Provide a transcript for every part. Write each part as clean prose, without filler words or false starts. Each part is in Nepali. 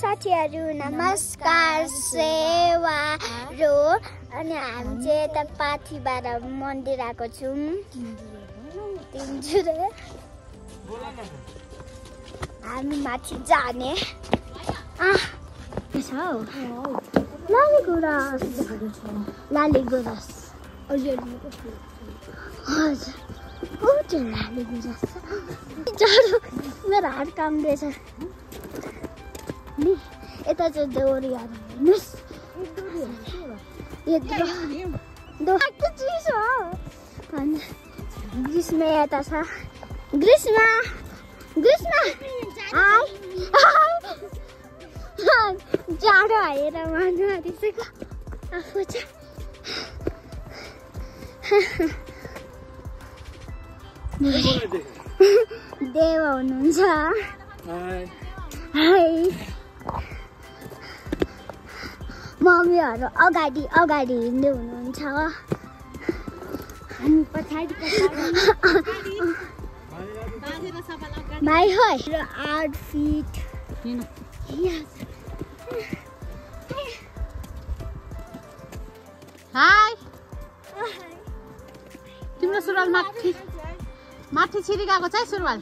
साथीहरु नमस्कार सेवारो अनि हामी चाहिँ यता पाथिबाट मन्दिर आएको छौं हामी माथि जाने लाली गुराँस हजुर लाली गुराँस मेरो हात काम्दैछ नि यता चाहिँ दोरीहरु हेर्नुस् यत्रो चिसो अनि ग्रीष्म यता छ ग्रीष्म जाडो आएर मान्नु आँटिसक्यो आफू चाहिँ देव हुनुहुन्छ हाई मम्मीहरु अगाडि हिँड्दै हुनुहुन्छ अनि पछाडि भाइ होय 8 फिट हाय तिम्रो सुरुवाल माथि छिरी गएको छ सुरुवाल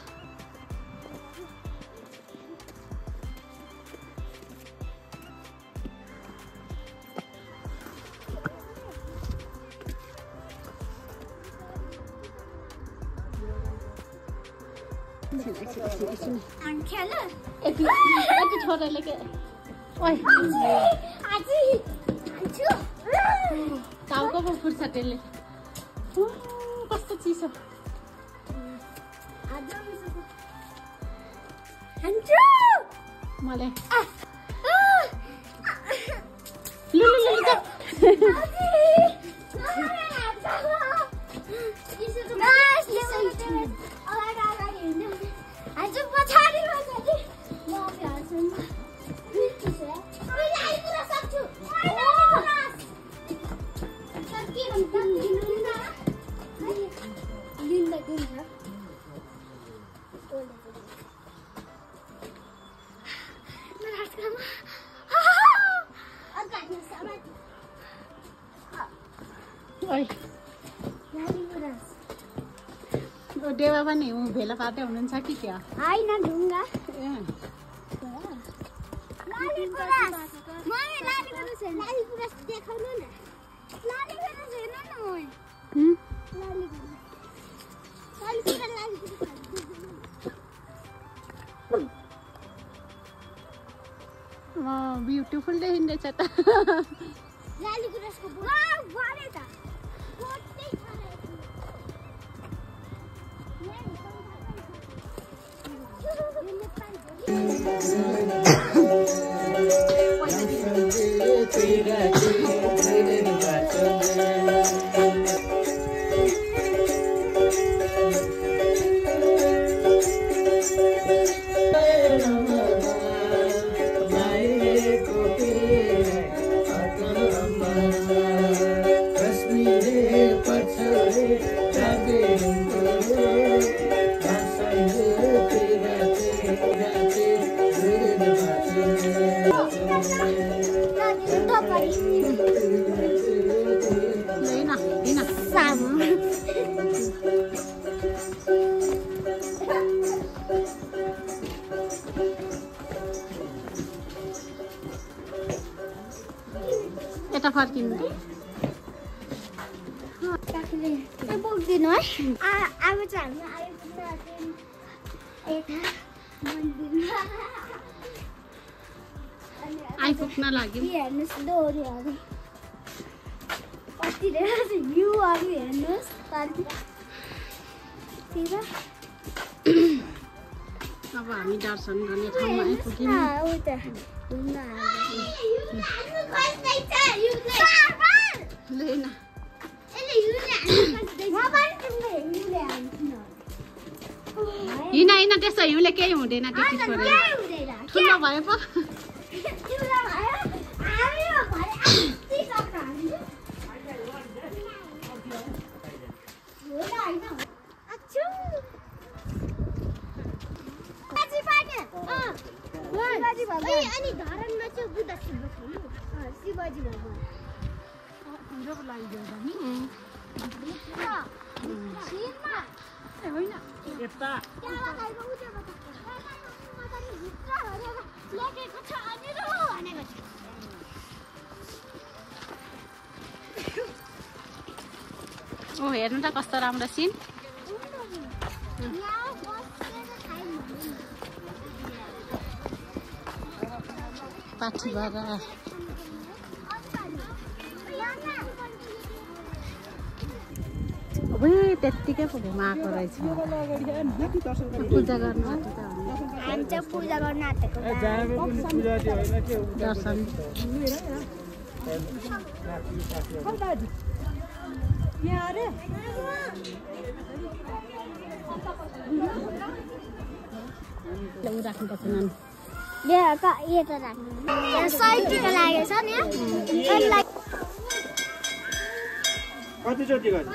यति छोराले के ओइ टाउको पो फुट्छ त्यसले कस्तो चिसो मलाई देवा पनि भेला पार्दै हुनुहुन्छ कि क्या हैन ढुङ्गा ब्युटिफुल देखिँदैछ त यता फर्किनु बोक्दिनु है अब चाहिँ आइपुग्न लाग्यो हेर्नुहोस् दोरीहरु कति धेरै भ्यूहरु हेर्नुहोस् अब हामी दर्शन गर्ने ठाउँमा आइपुग्यौँ हिँड त्यसो हिउँले केही हुँदैन त्यति छोडेर ठुलो भयो पो भगवान अनि धरानमा चाहिँ बुद्ध शिव छ नि शिवजी भगवान हाम्रो लागि नि शिवमा होइन यता त्यहाँ आएको उठेको छ मताले भित्र भनेर लेखेको छ अनि रो भनेको छ ओ हेर्नु त कस्तो राम्रो सिन यहाँ बसेर खाइन्छ पाठी भएर त्यत्तिकै पुगेमा आएको रहेछ पूजा गर्न हामी चाहिँ पूजा गर्न आँटेको दर्शन राख्नुपर्छ नानी यो त राख्नु सहितको लागेको छ नि कतिचोटि गर्नु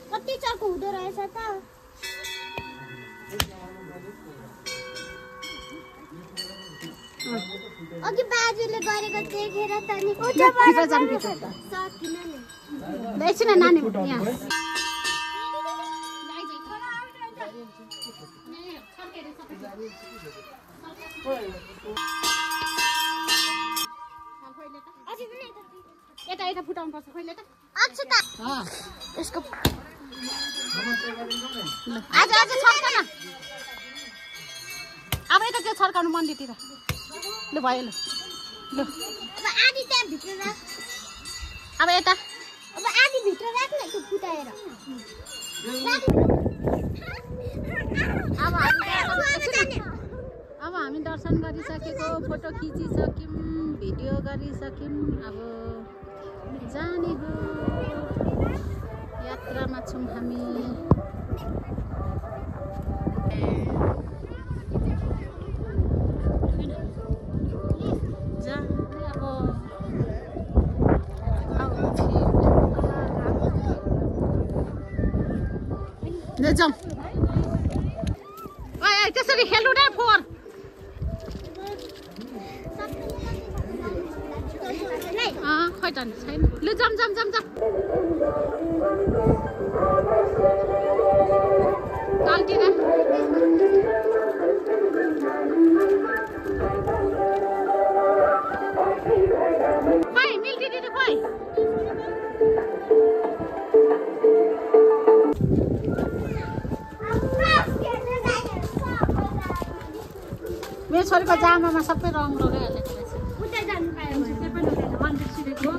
कति चर्को हुँदो रहेछ त अघि बाजुले गरेको देखेर त नि एकछिन नानी यहाँ यता यता फुटाउनु पर्छ खोइले त अच्छा त यसको आज आज छर्कन अब यता त्यो छर्काउनु मन्दिरतिर ल भयो ल ल अब आधी त्यहाँ भित्र राख अब यता अब आधी भित्र राख न त्यो फुटाएर अब हामी दर्शन गरिसकेको फोटो खिचिसक्यौँ भिडियो गरिसक्यौँ अब जाने हो यात्रामा छौँ हामी जाउँ त्यसरी खेल्नु रे फोहोर खै त छैन लु जाम जाम जाम जाम तालतिर खोइ मिल्टी दिदी खोइ मेरो छोरीको जामामा सबै रङ लगाइहालेको रहेछ उता जानु पायो भने मन्दिर छिरेको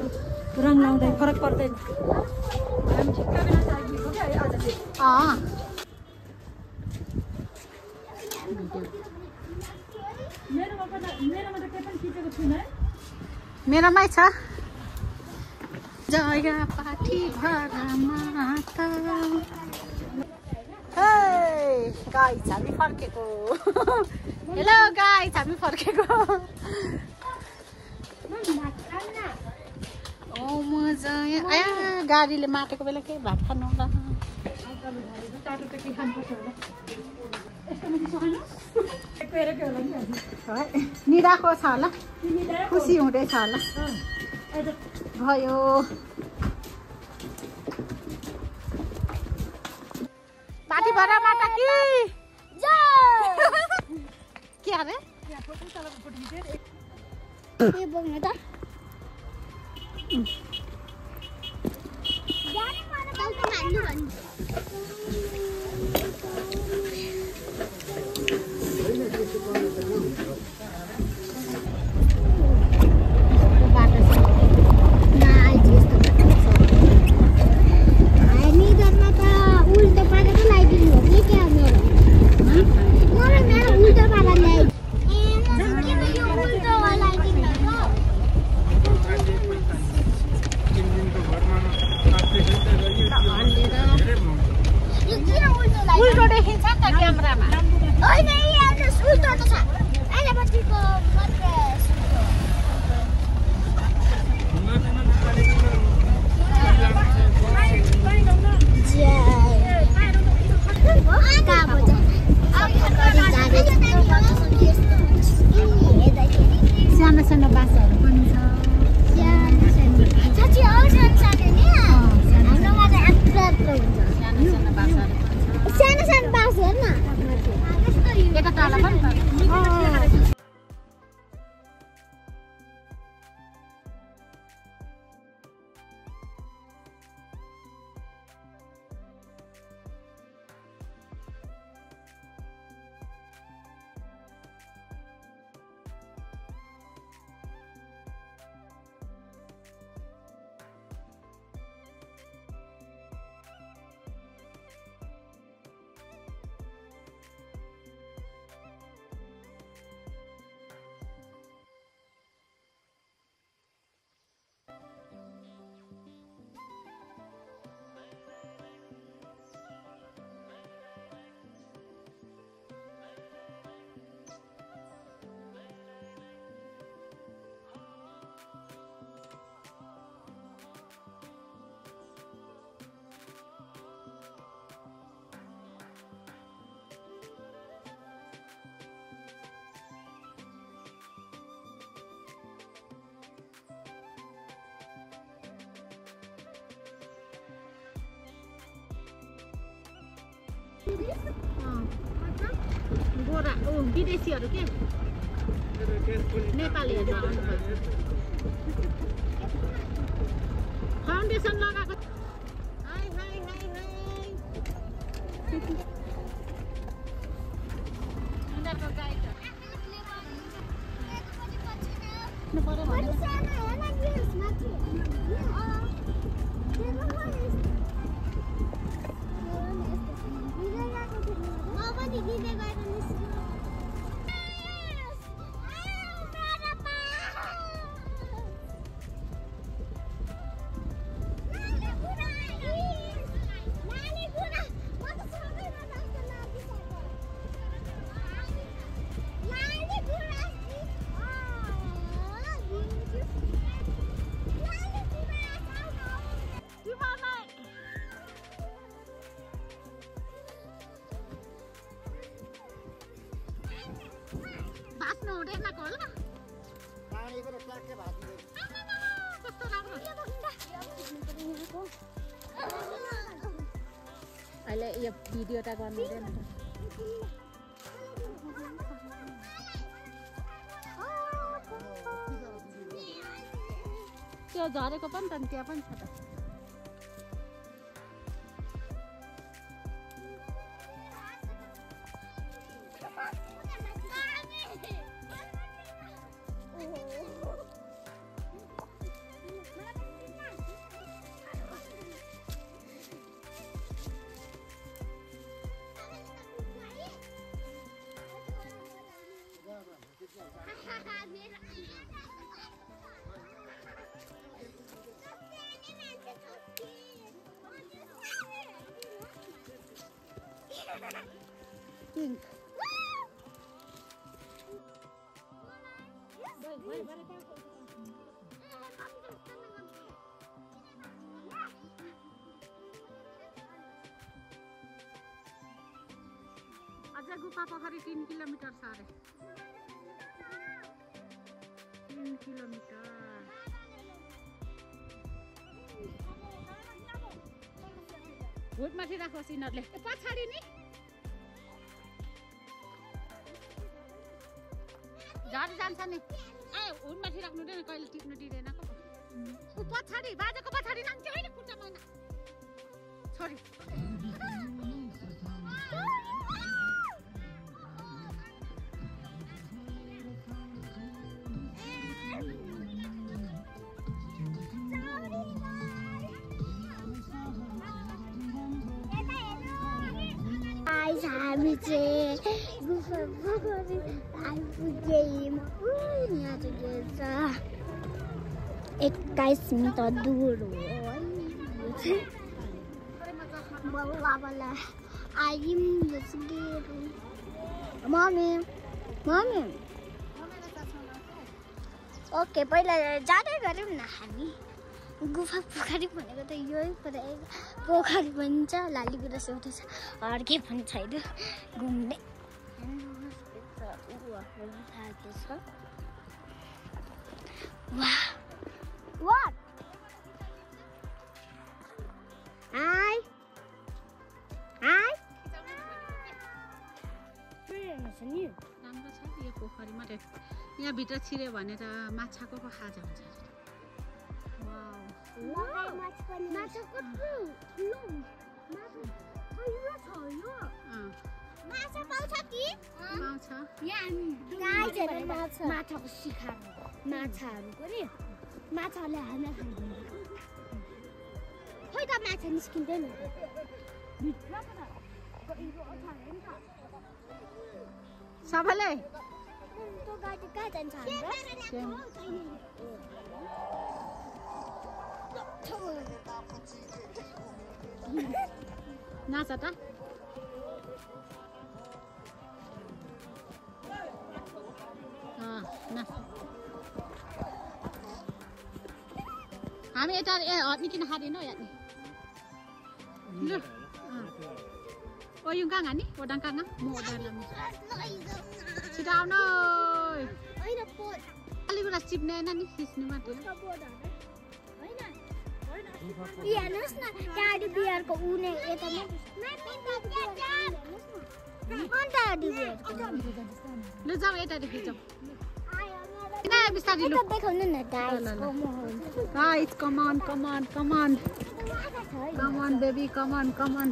रङ लाउँदै फरक पर्दैन हामी ठिक्क बेला चाहिएको क्या आज मेरोमा त केही पनि खिचेको छुइनँ मेरोमै छ जया पाठी भरमा गाइस हामी फर्केको हेलो गाइस हामी फर्केको ओ मजा आया गाडीले माटेको बेला के भात खानु होला निदाको छ होला खुसी हुँदैछ होला भयो माटी भरा माटा कि के अरे ये बोल्नु त जाने पारा बाल्टा हाल्नु भन्नु उल्टो देखिन्छ नि त क्यामेरामा होइन यहाँ उल्टो त छ अहिले बत्तीको सानो सानो बासहरू पनि छ सानो सानो बास हेर्न यता तल पनि त गोरा विदेशीहरू के नेपालीहरू आउनुभयो फाउन्डेसन लगाएको हाई हाई हाई हाई उनीहरूको गाइड अहिले यो भिडियो त गर्नु हुँदैन त्यो झरेको पनि त त्यहाँ पनि छ त पिंक अझै गुफा पोखरी 3 किलोमिटर छ अरे 3 किलोमिटर भुटमाथि राखोस् यिनीहरूले पछाडि नि झरी जान्छ नि ए हुटमाथि राख्नु दिएन कहिले टिप्नु दिँदैन ऊ पछाडि बाजेको पछाडि नाङ्थ्यो होइन खुट्टा महिना छोरी हामी चाहिँ गुफा पोखरी आइपुग्यौँ यहाँ चाहिँ 21 मिटर दूर हो है बल्ल बल्ल आयौँ मम्मी मम्मी ओके पहिला जाँदै गऱ्यौँ न हामी गुफा पोखरी भनेको त यही पोखरी पनि छ लालीगुराँस एउटा छ अरू के पनि छैन घुम्ने राम्रो छ यो पोखरीमा यहाँ भित्र छिर्यो भने त माछाको पो खाजा हुन्छ माछाको शिकार माछाहरूको नि माछाले हामीलाई खाइदिन्छ खोइ त माछा निस्किँदैन सबैले त्यो गाडी कहाँ जान्छ नाच त हामी यता हट्निकिन खाँदैनौँ यहाँ ओ यो कहाँ नि ओडाङ कहाँ म ओडाङ छिटो आउनु अलिकति चिप्ने होइन नि खिच्नु मात्रै हेर्नुहोस् न गाडी बिहारको उनी यता लु जाऊ यतादेखि जाऊ बिस्तारै लु देखाउनु न गाइस कमान कमान कमान कमान बेबी कमान कमान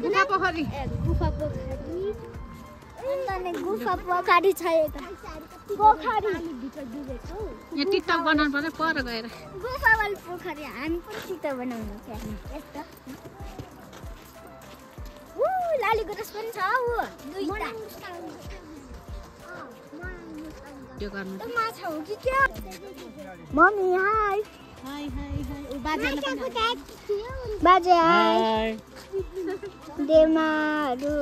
गुफा पोखरी गुफा पोखरी गुफा पोखरी छ यता पोखरी यहाँ टिकटक बनाउनु पर्यो पर गएर गुफा वाली पोखरी हामी पनि टिकटक बनाउनु यस्तो लालीगुराँस पनि छ दुईटा त्यो गर्नु माछा हो कि क्या मम्मी हाय हाय हाय हाय ओ बाजे बाजे हाय देमाहरू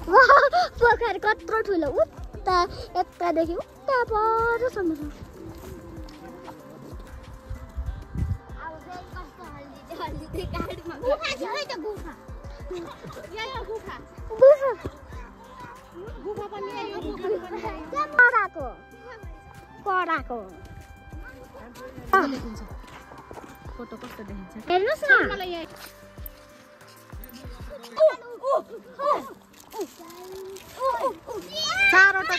पोखरी कत्रो ठुलो उता यतादेखि उता परसम्म छ फोटो कस्तो देखिन्छ हेर्नुहोस् न चारवटा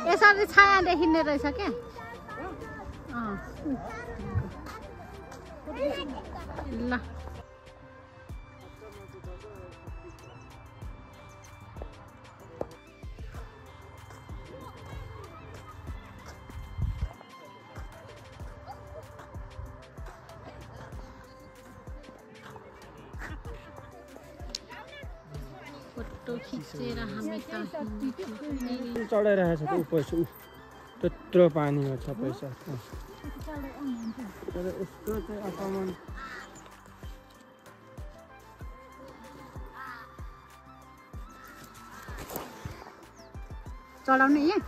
यसरी छाया देखिने रहेछ क्या ल फोटो खिचेर हामी त चढाइरहेको छ त ऊ पैसा ऊ त्यत्रो पानीमा छ पैसा तर यस्तो चाहिँ अपमान चढाउने यहाँ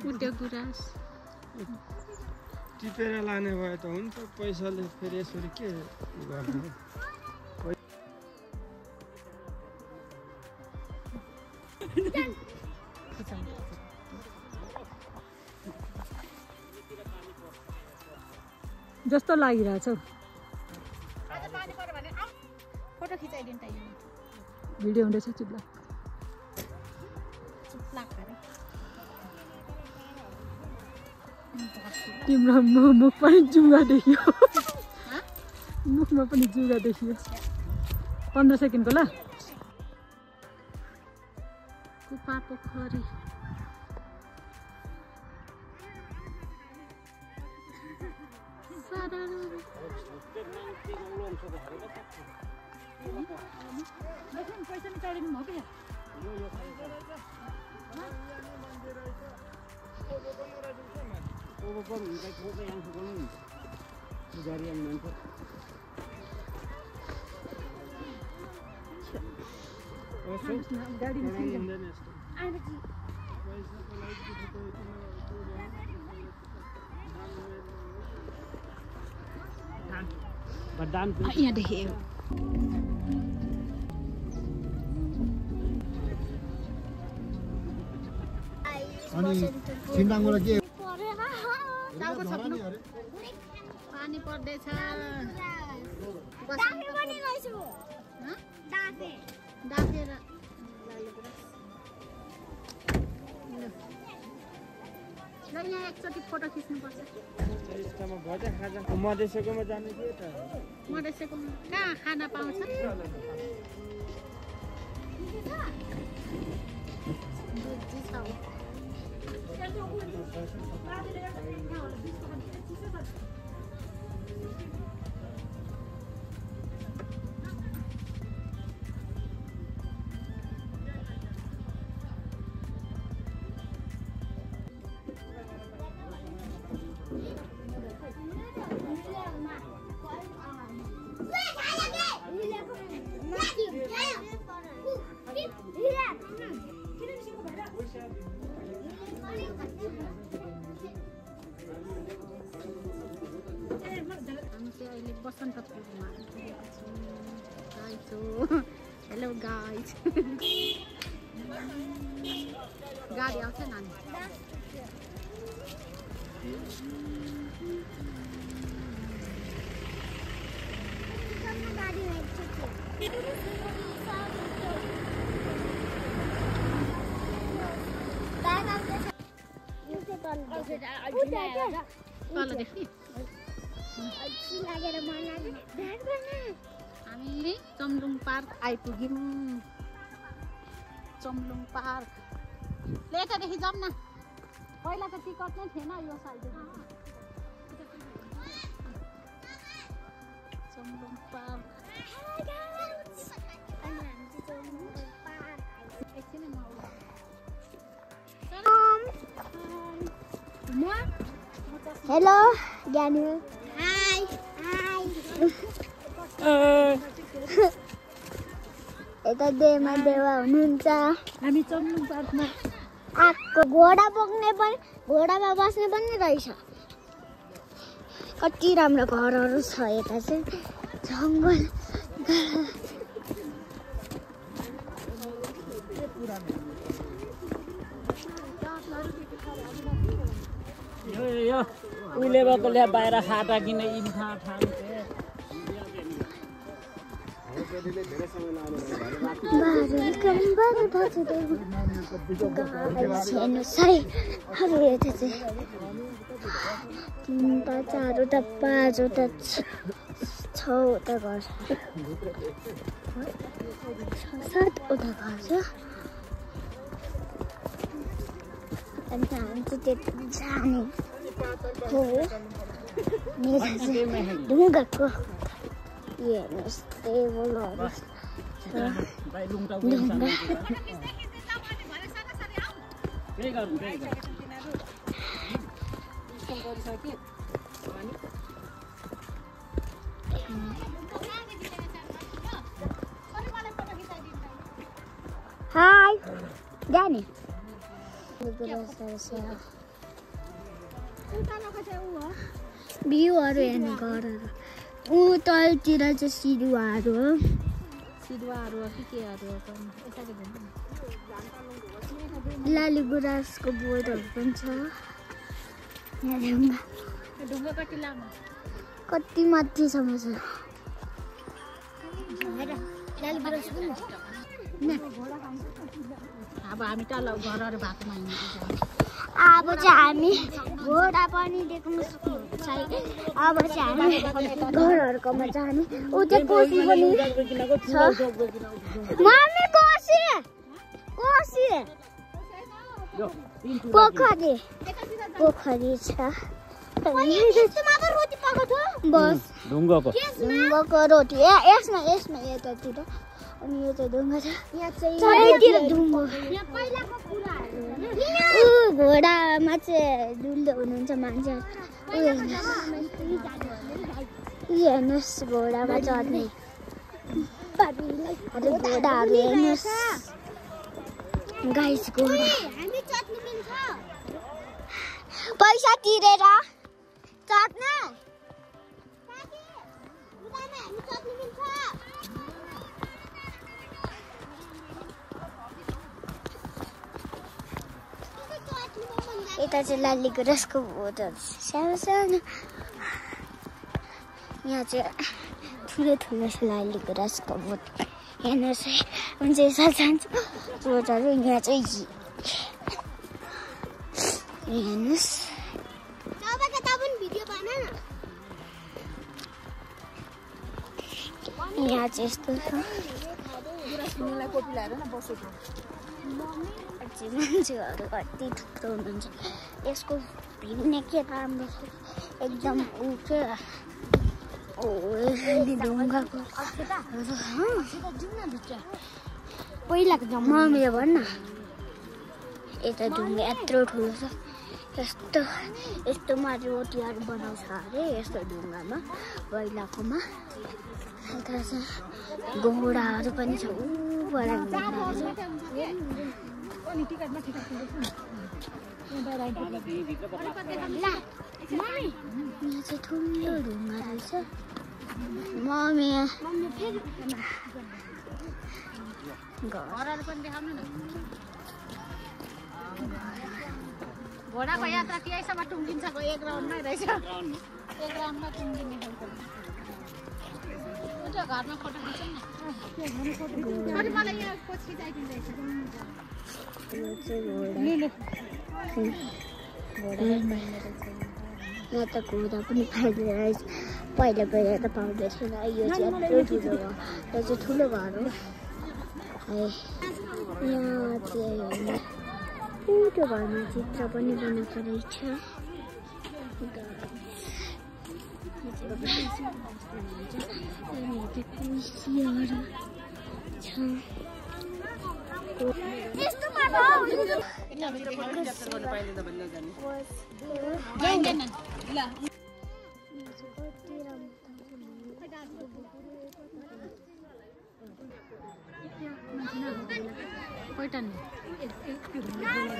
उड्यो गुराँस टिपेर लाने भए त हुन्छ पैसाले फेरि यसरी के गर्ने जस्तो लागिरहेछ फोटो खिचाइदिनु त भिडियो हुँदैछ चुप्ला तिम्रो मुख पनि जुगा देखियो मुखमा पनि जुगा देखियो 15 सेकेन्डको ल कुपा पोखरी पैसा निकालिनु हो क्या गाडी यहाँ देखियो अनि सिन्दाङबाट के पानी पर्दैछ डाकेर ल यहाँ एकचोटि फोटो खिच्नुपर्छ मधेसकोमा जानु थियो त मधेसको कहाँ खाना पाउँछ अहिले बसन्तपुरमा हेलो गाइज गाडी आउँछ नानी तलदेखि हामी चम्लुङ पार्क आइपुग्यौँ चम्लुङ पार्क लेटादेखि जाऊँ न पहिला त टिकट नै थिएन यो सालदेखि चम्लुङ पार्क हेलो ज्ञानु हाई यता देवा देवा हुनुहुन्छ हामी चम्लुङ पार्कमा आएको घोडा बोक्ने पनि घोडामा बस्ने पनि रहेछ कति राम्रो घरहरू छ यता चाहिँ जङ्गल उहिले भएको ल्या बाहिर खाटा किन इन्फा तीनवटा चारवटा पाँचवटा छवटा घर सातवटा घर छ अन्त हामी चाहिँ त्यति जाने हो ढुङ्गाको हेर्नुहोस् टेबलहरू भाइ लुङटा ढुङ्गा त्यही गर्नु त्यही गर्नु हाय जाने भ्यूहरू हेर्ने घरहरू ऊ तलतिर चाहिँ सिरुवाहरू हो सिरुवाहरू हो कि केहरू हो लाली गुराँसको बोटहरू पनि छ यहाँ ढुङ्गा ढुङ्गा कति लामो कति माथिसम्म छ लाली गुराँस पनि अब हामी तल घरहरू भएकोमा हिँड्नु अब चाहिँ हामी घोडा पनि देख्न सक्नुहुन्छ अब चाहिँ हामी घरहरूकोमा जाने ऊ त्यो कोसी पनि छ मम्मी कोसी कोसी पोखरी पोखरी छ बस ढुङ्गाको ढुङ्गाको रोटी यसमा यसमा यतातिर अनि यो चाहिँ ढुङ्गा छ चारैतिर ढुङ्गा ऊ घोडामा चाहिँ डुल्दो हुनुहुन्छ मान्छेहरू हेर्नुहोस् घोडामा चढ्ने घोडाहरू हेर्नुहोस् गाइस घोडा पैसा तिरेर चढ्न यता चाहिँ लाली गुराँसको बोटहरू सानो सानो यहाँ चाहिँ ठुलो ठुलो छ लाली गुराँसको बोट हेर्नुहोस् है हुन्छ यसरी जान्छ बोटहरू यहाँ चाहिँ हेर्नुहोस् यहाँ चाहिँ यस्तो छ मान्छेहरू कति थुप्रो हुनुहुन्छ यसको भिड्ने के राम्रो छ एकदम ऊ के ढुङ्गाको पहिलाको मम्मीले भन् न यता ढुङ्गा यत्रो ठुलो छ यस्तो यस्तोमा रोटीहरू बनाउँछ अरे यस्तो ढुङ्गामा पहिलाकोमा यता चाहिँ घोडाहरू पनि छ ऊबाट यहाँ चाहिँ ठुलो ढुङ्गा रहेछ मम्मी घरहरू पनि देखाउनु न घोडाको यात्रा त्यहीसम्म टुङ्गिन्छ एक राउन्डमै रहेछ एक राउन्डमा टुङ्गिने घरमा फोटो खिच्छ नि मलाई यहाँ पछि जाइदिँदैछ यहाँ त घोडा पनि पाइँदैन रहेछ पहिला पहिला त पाउँदै थिएन यो चाहिँ यत्रो ठुलो हो यो चाहिँ ठुलो घर हो यहाँ चाहिँ त्यो घरमा चित्र पनि बनाएको रहेछ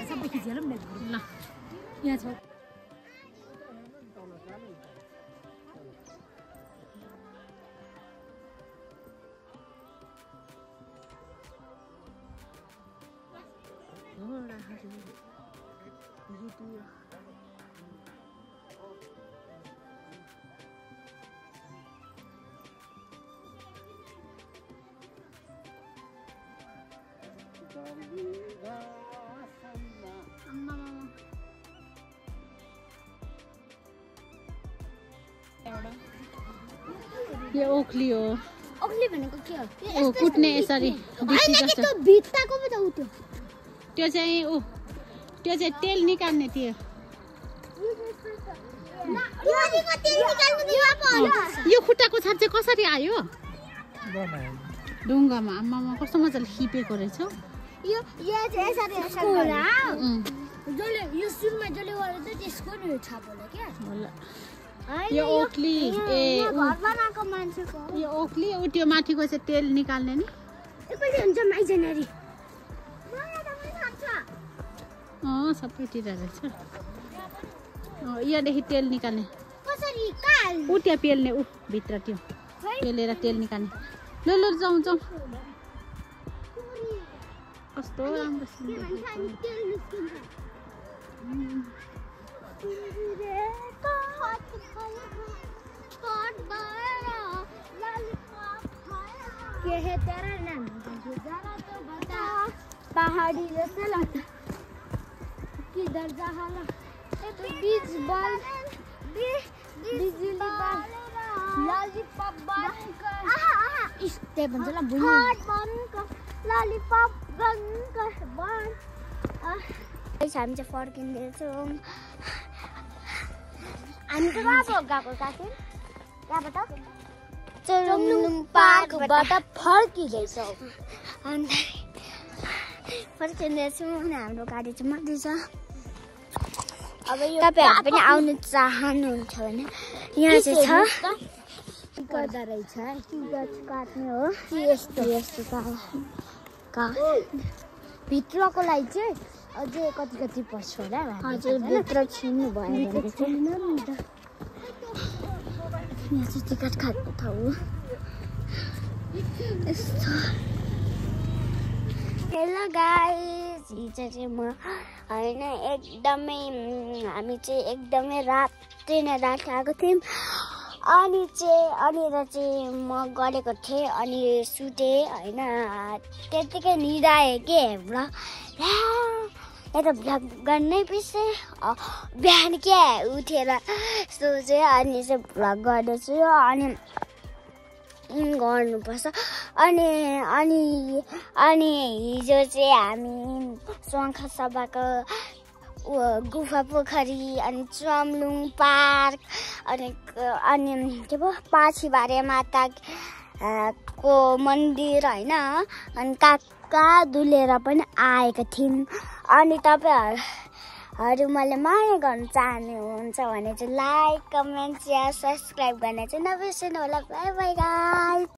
सबै खिचेर पनि ल यहाँ छ यो ओखली हो ओखली भनेको के हो ओ कुट्ने यसरी त्यो भित्ताको पो त उ त्यो चाहिँ ऊ त्यो चाहिँ तेल निकाल्ने त्यो यो खुट्टाको छाप चाहिँ कसरी आयो ढुङ्गामा आमामा कस्तो मजाले खिपेको रहेछ हौ। यो चाहिँ यसरी जसले यो सुरुमा जसले गरेको थियो त्यसको नि छाप होला क्या होला होइन, यो ओक्ली यो घर बनाएको मान्छेको हो। यो ओक्ली उ त्यो माथिको चाहिँ तेल निकाल्ने नि कहिले हुन्छ माइजनरी मलाई त पनि थाहा छ सबैतिर रहेछ यहाँदेखि तेल निकाल्ने कसरी काल ऊ त्यहाँ पेल्ने ऊ भित्र त्यो पेलेर तेल निकाल्ने ल ल जाउँ जाउँ कस्तो राम्रो सुन्दर तेल निस्किन्छ के है तेरा नाम जरा तो बता पहाड़ी जैसे लगता किधर जा हाला बीच बॉल बिजली बॉल लॉलीपॉप बॉल इस्ते भन्छ ल बुझ्नु हट बनको लॉलीपॉप बनको बन हामी चाहिँ फर्किँदैछौँ हामी त कहाँ गएको काके कहाँबाट चोलुङ पार्कबाट फर्किँदैछौँ अन्त फर्किँदैछौँ अनि हाम्रो गाडी चाहिँ मात्रै छ अब तपाईँहरू पनि आउनु चाहनुहुन्छ भने यहाँ चाहिँ छ गर्दा रहेछ टिकट काट्ने हो यस्तो यस्तो भित्रको लागि चाहिँ अझै कति पर्छ होला हजुर भित्र छिर्नु भयो भने चाहिँ यहाँ चाहिँ टिकट काट्ने ठाउँ यस्तो हेलो गाइस हिजो चाहिँ म होइन एकदमै हामी चाहिँ एकदमै राति नै राति आएको थियौँ अनि चाहिँ म गरेको थिएँ अनि सुतेँ होइन त्यत्तिकै निदाएँ के भ्लग यता भ्लग गर्नै बिर्सेँ बिहान क्या उठेर सोचेँ अनि चाहिँ भ्लग गर्दैछु अनि गर्नुपर्छ अनि हिजो चाहिँ हामी शङ्ख सभाको गुफा पोखरी अनि चम्लुङ पार्क अनि के पो पाछीबारे माता को मन्दिर होइन अनि काका दुलेर पनि आएको थियौँ अनि तपाईँहरू मैले माया गर्न चाहनुहुन्छ भने चाहिँ लाइक कमेन्ट शेयर सब्सक्राइब गर्न चाहिँ नबिर्सनु होला बाई बाई गाइस।